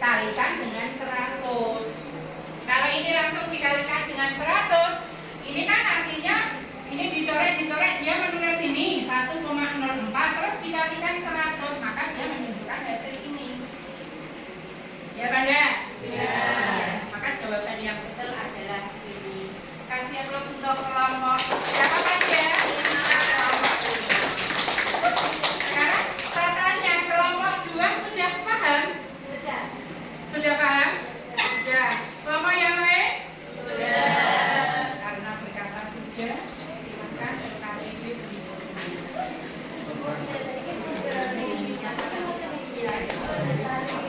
dikalikan dengan 100. Kalau ini langsung dikalikan dengan 100, ini kan artinya ini dicoret dia menulis ini 1,04 terus dikalikan 100, maka dia menunjukkan hasil ini. Ya Banda? Ya. Maka jawaban yang betul adalah ini. Kasih terus untuk kelompok siapa saja? Sekarang saya tanya, kelompok 2 sudah paham? Sudah paham? Sudah. Kelompok yang lain? Sudah. Karena berkata sudah, silakan KTP berikutnya.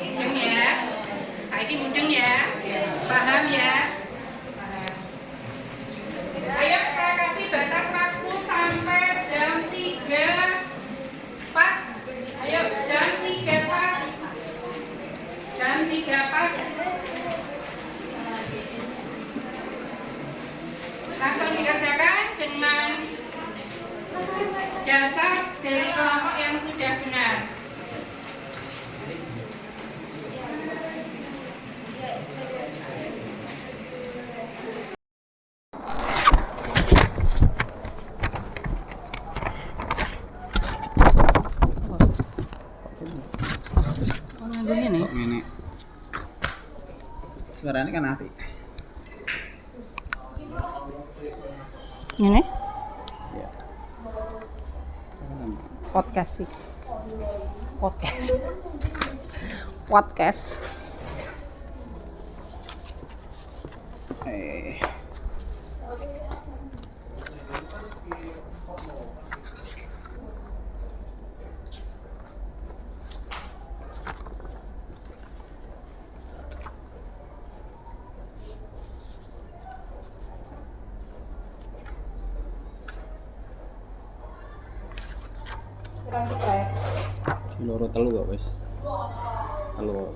Mudeng ya? Saiki mudeng ya? Paham ya? Paham. Ayo saya kasih batas waktu sampai jam 3 pas. Ayo jam 3 pas. Jam 3 pas. Langsung dikerjakan dengan dasar dari kelompok yang sudah benar. Ini suaranya kan apik. Ini Ya. podcast sih. Podcast. Loro telu kok wis. Telu.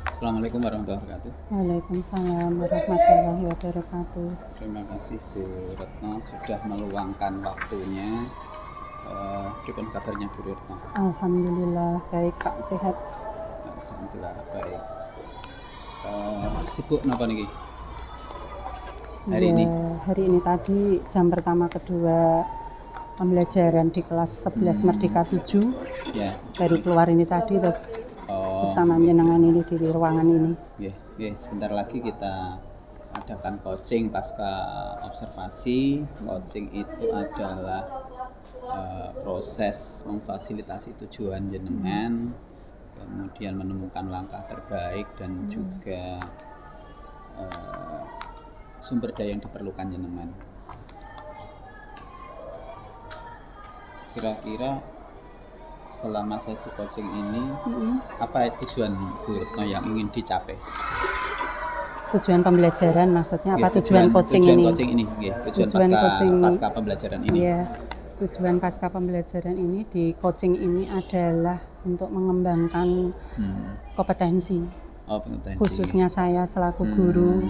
Assalamualaikum warahmatullahi wabarakatuh. Waalaikumsalam warahmatullahi wabarakatuh. Terima kasih Bu Retno sudah meluangkan waktunya. Berikan kabarnya Bu Retno. Alhamdulillah baik Kak, sehat. Alhamdulillah baik. Sibuk napa niki? Hari Ya, ini? hari ini tadi jam pertama kedua pembelajaran di kelas 11 Merdeka 7. Ya. Baru keluar ini tadi terus bersama jenengan ini di ruangan ini. Ya, sebentar lagi kita adakan coaching pasca observasi. Coaching itu adalah proses memfasilitasi tujuan jenengan, kemudian menemukan langkah terbaik dan juga sumber daya yang diperlukan jenengan. Kira-kira selama sesi coaching ini apa tujuan Bu Retno yang ingin dicapai? tujuan pembelajaran maksudnya apa? Nggih, Tujuan coaching tujuan ini. coaching ini, nggih. Tujuan Tujuan coaching- pasca pembelajaran ini. Iya, tujuan pasca pembelajaran ini di coaching ini adalah untuk mengembangkan Hmm. kompetensi, Oh, kompetensi. khususnya saya selaku guru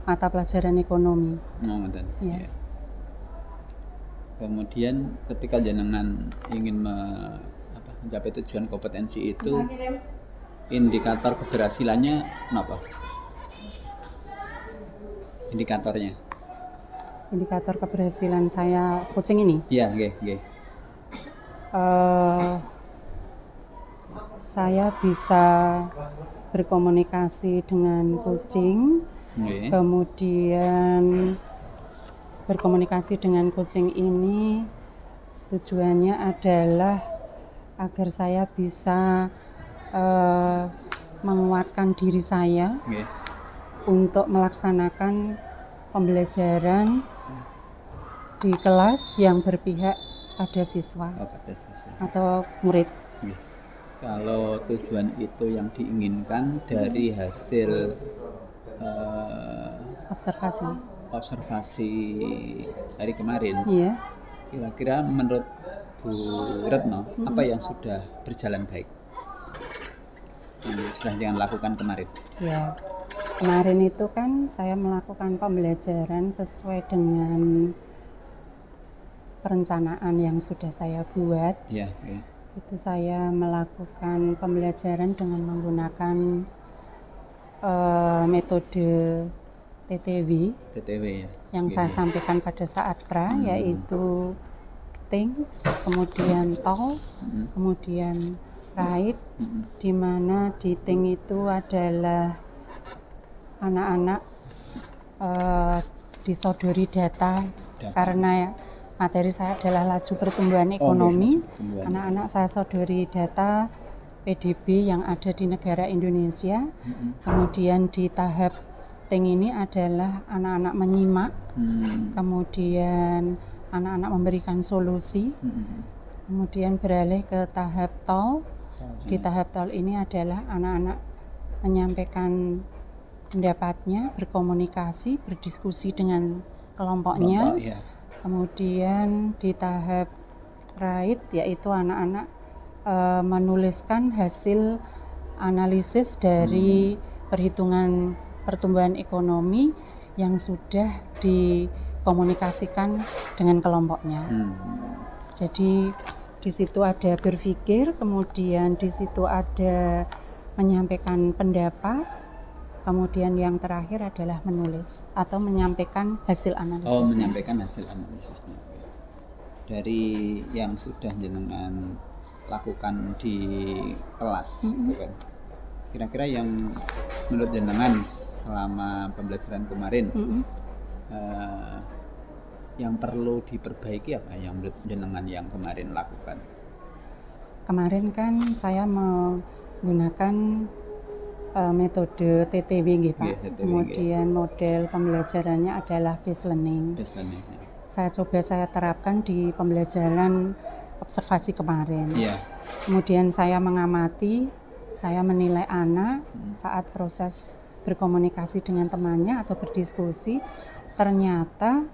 mata pelajaran ekonomi. Oh, ngoten. Iya. Iya. Kemudian ketika jenengan ingin mencapai tujuan kompetensi itu, indikator keberhasilannya apa? Indikatornya? Indikator keberhasilan saya coaching ini, Iya, nggih, nggih. saya bisa berkomunikasi dengan coaching, Nggih. kemudian berkomunikasi dengan coaching ini tujuannya adalah agar saya bisa menguatkan diri saya Nggih. untuk melaksanakan pembelajaran di kelas yang berpihak pada siswa Oh, pada sisi. atau murid. Nggih. Kalau tujuan itu yang diinginkan dari hasil Observasi. hari kemarin, Iya. kira-kira menurut Bu Retno, apa yang sudah berjalan baik yang sudah jangan lakukan kemarin? Ya, kemarin itu kan saya melakukan pembelajaran sesuai dengan perencanaan yang sudah saya buat. Iya, iya. Itu saya melakukan pembelajaran dengan menggunakan metode TTW TTW ya. yang saya sampaikan pada saat pra, yaitu things, kemudian talk, kemudian write, di mana di think itu adalah anak-anak disodori data karena materi saya adalah laju pertumbuhan ekonomi. Anak-anak saya sodori data PDB yang ada di negara Indonesia. Kemudian di tahap think ini adalah anak-anak menyimak, kemudian anak-anak memberikan solusi, kemudian beralih ke tahap talk. Di tahap talk ini adalah anak-anak menyampaikan pendapatnya, berkomunikasi, berdiskusi dengan kelompoknya. Ya. Kemudian di tahap write, yaitu anak-anak menuliskan hasil analisis dari perhitungan pertumbuhan ekonomi yang sudah dikomunikasikan dengan kelompoknya. Jadi di situ ada berpikir, kemudian di situ ada menyampaikan pendapat, kemudian yang terakhir adalah menulis atau menyampaikan hasil analisis. Oh, menyampaikan hasil analisisnya. Dari yang sudah jenengan lakukan di kelas, kan? Kira-kira yang menurut jenengan selama pembelajaran kemarin yang perlu diperbaiki apa yang menurut jenengan yang kemarin lakukan? Kemarin kan saya menggunakan metode TTW nggih, Pak. Yeah, TTW, kemudian model pembelajarannya adalah based learning. Saya coba saya terapkan di pembelajaran observasi kemarin. Yeah. Kemudian saya mengamati, saya menilai anak saat proses berkomunikasi dengan temannya atau berdiskusi. Ternyata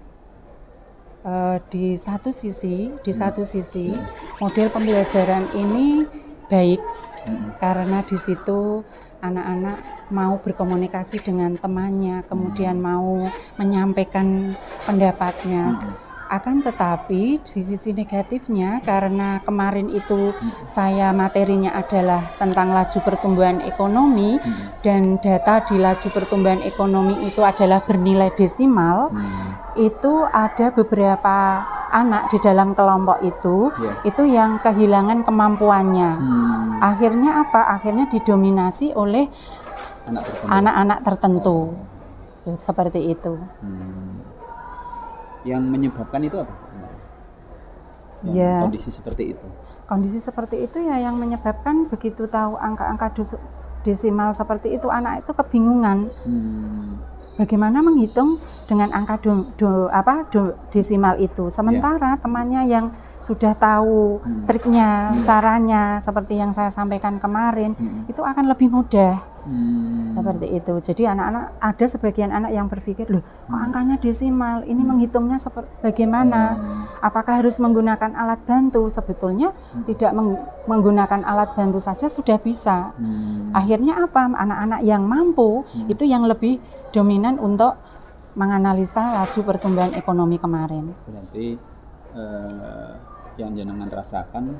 di satu sisi model pembelajaran ini baik karena di situ anak-anak mau berkomunikasi dengan temannya, kemudian mau menyampaikan pendapatnya. Akan tetapi di sisi negatifnya, karena kemarin itu saya materinya adalah tentang laju pertumbuhan ekonomi, dan data di laju pertumbuhan ekonomi itu adalah bernilai desimal, itu ada beberapa anak di dalam kelompok itu yang kehilangan kemampuannya. Akhirnya apa? Akhirnya didominasi oleh anak-anak tertentu. Seperti itu. Yang menyebabkan itu apa? Kondisi seperti itu. Kondisi seperti itu ya yang menyebabkan begitu tahu angka-angka desimal seperti itu, anak itu kebingungan. Bagaimana menghitung dengan angka desimal itu? Sementara temannya yang sudah tahu triknya, caranya seperti yang saya sampaikan kemarin, itu akan lebih mudah. Seperti itu. Jadi anak-anak, ada sebagian anak yang berpikir, loh kok angkanya desimal, ini menghitungnya bagaimana? Apakah harus menggunakan alat bantu? Sebetulnya tidak menggunakan alat bantu saja sudah bisa. Akhirnya apa? Anak-anak yang mampu itu yang lebih dominan untuk menganalisa laju pertumbuhan ekonomi kemarin. Berarti yang jenengan rasakan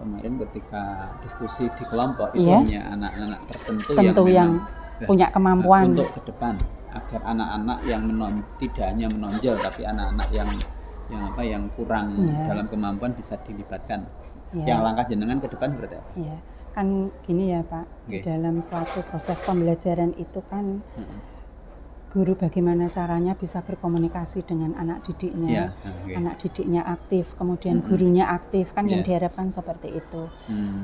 kemarin ketika diskusi di kelompok itu hanya anak-anak tertentu yang punya kemampuan untuk ke depan, agar anak-anak yang tidak hanya menonjol tapi anak-anak yang kurang dalam kemampuan bisa dilibatkan. Yang langkah jenengan ke depan seperti apa? Kan gini ya Pak, di dalam suatu proses pembelajaran itu kan guru bagaimana caranya bisa berkomunikasi dengan anak didiknya, anak didiknya aktif, kemudian gurunya aktif, kan yang diharapkan seperti itu.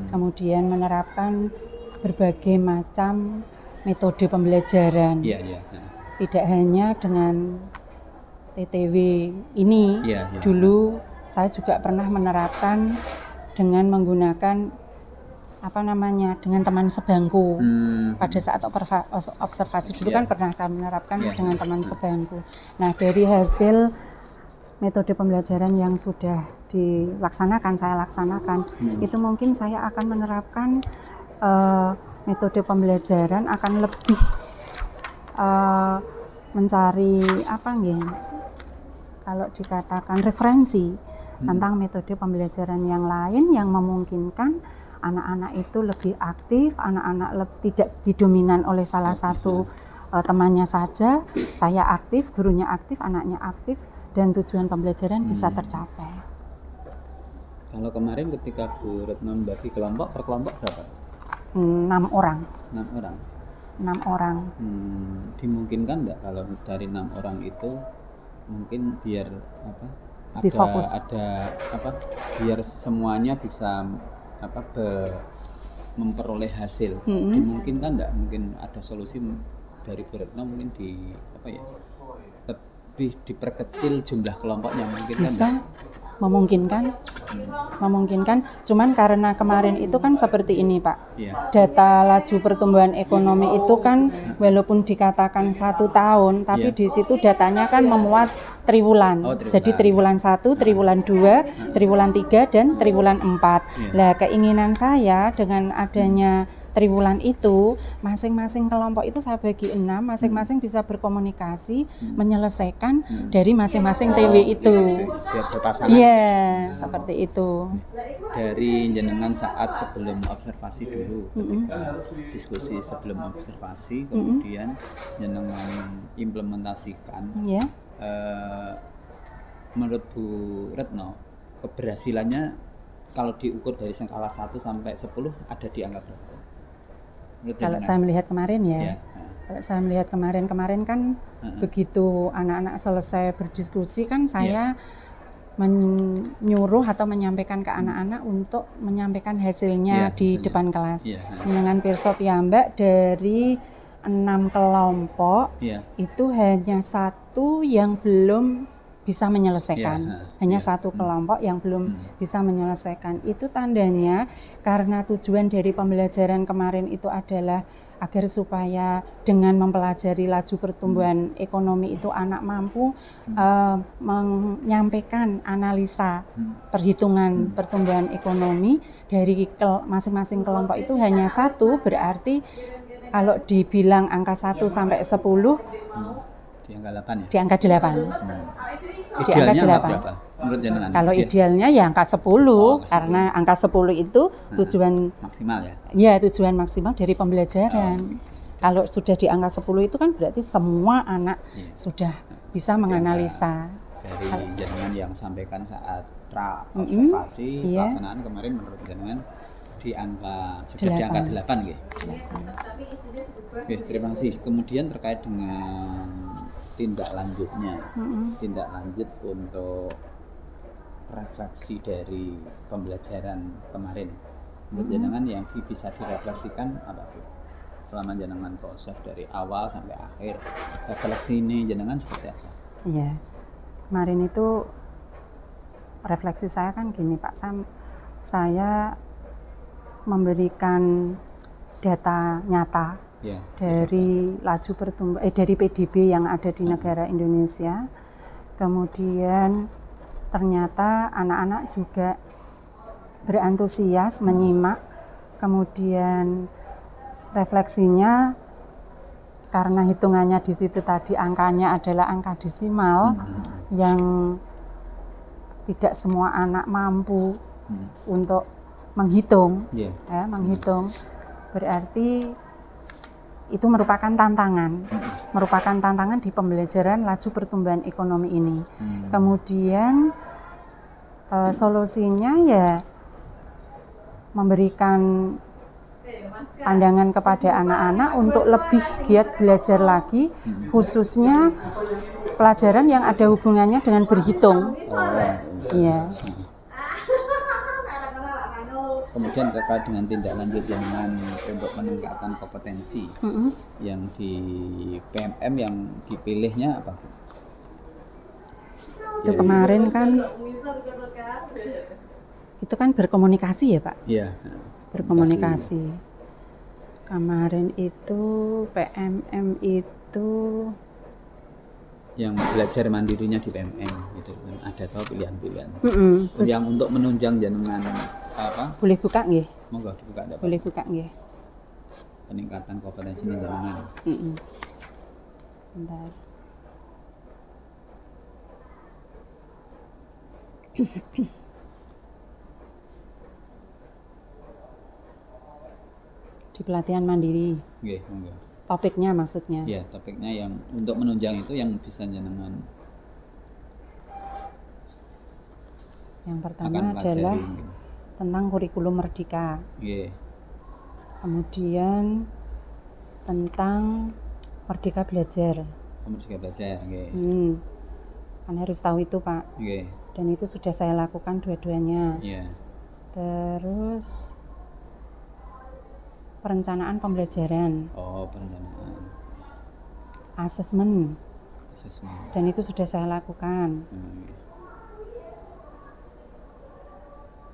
Kemudian menerapkan berbagai macam metode pembelajaran, tidak hanya dengan TTW ini. Dulu saya juga pernah menerapkan dengan menggunakan dengan teman sebangku. Pada saat observasi dulu kan pernah saya menerapkan dengan teman sebangku. Nah, dari hasil metode pembelajaran yang sudah saya laksanakan, itu mungkin saya akan menerapkan metode pembelajaran akan lebih mencari kalau dikatakan referensi tentang metode pembelajaran yang lain yang memungkinkan anak-anak itu lebih aktif, anak-anak tidak didominan oleh salah satu temannya saja. Saya aktif, gurunya aktif, anaknya aktif, dan tujuan pembelajaran bisa tercapai. Kalau kemarin ketika Bu Retno membagi kelompok, per kelompok berapa? 6 orang. 6 orang. 6 orang. Dimungkinkan nggak kalau dari 6 orang itu mungkin biar biar semuanya bisa memperoleh hasil. Dimungkinkan nggak? Mungkin ada solusi dari Bu Retno mungkin lebih diperkecil jumlah kelompoknya, mungkin bisa. Memungkinkan, cuman karena kemarin itu kan seperti ini Pak, data laju pertumbuhan ekonomi itu kan walaupun dikatakan 1 tahun, tapi di situ datanya kan memuat triwulan. Jadi triwulan 1, triwulan 2, triwulan 3, dan triwulan 4. Nah, keinginan saya dengan adanya triwulan itu, masing-masing kelompok itu saya bagi 6, masing-masing bisa berkomunikasi, menyelesaikan dari masing-masing TW itu. Biar berpasangan. Seperti itu. Dari jenengan saat sebelum observasi dulu, ketika diskusi sebelum observasi, kemudian jenengan implementasikan. Menurut Bu Retno, keberhasilannya kalau diukur dari skala 1 sampai 10 ada di angka berapa? Kalau saya melihat kemarin kalau saya melihat kemarin kan begitu anak-anak selesai berdiskusi kan saya menyuruh atau menyampaikan ke anak-anak untuk menyampaikan hasilnya di depan kelas. Dengan pirsa piyambak dari 6 kelompok itu hanya 1 yang belum bisa menyelesaikan, hanya 1 kelompok yang belum bisa menyelesaikan. Itu tandanya karena tujuan dari pembelajaran kemarin itu adalah agar supaya dengan mempelajari laju pertumbuhan ekonomi itu anak mampu menyampaikan analisa perhitungan pertumbuhan ekonomi dari masing-masing kelompok itu hanya 1, berarti kalau dibilang angka 1 sampai 10 di angka 8 ya? Di angka 8. Di angka 8. Berapa? Menurut jenengan? Kalau idealnya ya angka 10, karena angka 10 itu tujuan maksimal ya? Ya, tujuan maksimal dari pembelajaran. Kalau sudah di angka 10 itu kan berarti semua anak sudah bisa menganalisa. Dari jenengan yang sampaikan saat observasi pelaksanaan kemarin menurut jenengan di angka sudah 8. Di angka 8 gitu. Oke, terima kasih. Kemudian terkait dengan tindak lanjutnya, tindak lanjut untuk refleksi dari pembelajaran kemarin. Menurut jenengan yang bisa direfleksikan apa Bu? Selama jenengan proses dari awal sampai akhir, refleksi ini jenengan seperti apa? Iya, kemarin itu refleksi saya kan gini Pak Sam, saya memberikan data nyata Ya. dari laju pertumbuhan dari PDB yang ada di negara Indonesia. Kemudian ternyata anak-anak juga berantusias menyimak, kemudian refleksinya karena hitungannya di situ tadi angkanya adalah angka desimal yang tidak semua anak mampu untuk menghitung, menghitung. Berarti itu merupakan tantangan di pembelajaran laju pertumbuhan ekonomi ini. Kemudian solusinya ya memberikan pandangan kepada anak-anak untuk lebih giat belajar lagi, khususnya pelajaran yang ada hubungannya dengan berhitung. Iya. Kemudian terkait dengan tindak lanjut dengan untuk peningkatan kompetensi yang di PMM yang dipilihnya apa? Itu kemarin kan itu kan berkomunikasi ya Pak? Iya. Berkomunikasi. Kemarin itu PMM itu yang belajar mandirinya di PMM gitu kan, ada tahu pilihan-pilihan. Yang untuk menunjang jenengan apa? Boleh buka nggih? Monggo dibuka dapat. Boleh buka nggih. Peningkatan kompetensi jenengan. Bentar. Di pelatihan mandiri. Nggih, monggo. Topiknya maksudnya? Iya, topiknya yang untuk menunjang itu yang bisa jenengan. Yang pertama adalah tentang kurikulum merdeka. Yeah. Kemudian tentang merdeka belajar. Merdeka belajar, yeah. Kan harus tahu itu Pak. Yeah. Dan itu sudah saya lakukan dua-duanya. Yeah. Terus perencanaan pembelajaran. Oh, perencanaan. Asesmen. Asesmen. Dan itu sudah saya lakukan.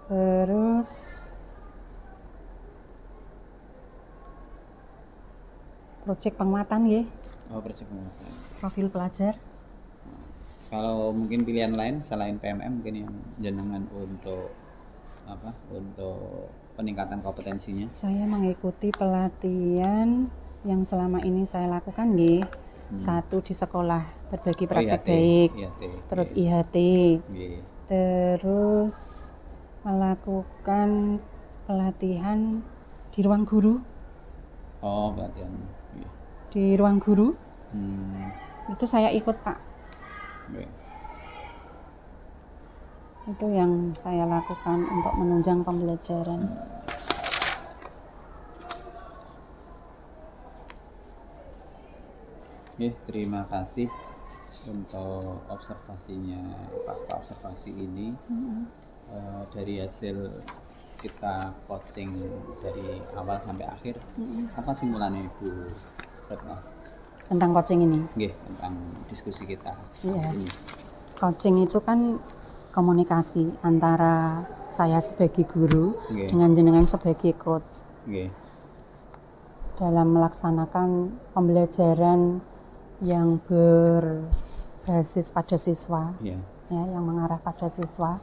Terus proyek penguatan ya. Oh, proyek penguatan. Profil pelajar. Kalau mungkin pilihan lain selain PMM mungkin yang jenengan untuk apa? Untuk peningkatan kompetensinya. Saya mengikuti pelatihan yang selama ini saya lakukan nggih. Satu di sekolah berbagi praktek baik. Terus IHT. Terus melakukan pelatihan di ruang guru. Oh, pelatihan. Di ruang guru. Itu saya ikut, Pak. Itu yang saya lakukan untuk menunjang pembelajaran. Terima kasih untuk observasinya pasca observasi ini. Dari hasil kita coaching dari awal sampai akhir, apa simpulannya Ibu Retno? Tentang coaching ini? Tentang diskusi kita. Iya. Coaching itu kan komunikasi antara saya sebagai guru dengan jenengan sebagai coach dalam melaksanakan pembelajaran yang berbasis pada siswa, ya, yang mengarah pada siswa.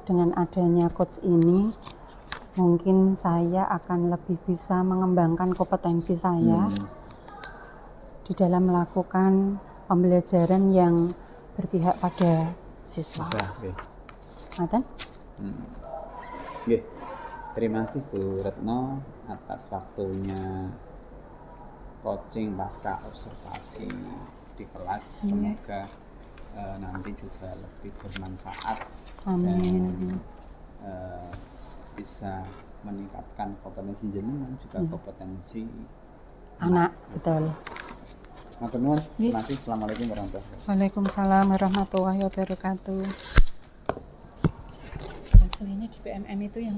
Dengan adanya coach ini, mungkin saya akan lebih bisa mengembangkan kompetensi saya di dalam melakukan pembelajaran yang berpihak pada siswa. Terima kasih Bu Retno atas waktunya coaching pasca observasi di kelas. Semoga nanti juga lebih bermanfaat. Amin. Dan bisa meningkatkan kompetensi jenengan juga kompetensi anak. Betul. Matur nuwun. Terima kasih. Assalamualaikum warahmatullahi wabarakatuh. Waalaikumsalam warahmatullahi wabarakatuh. Aslinya di PMM itu yang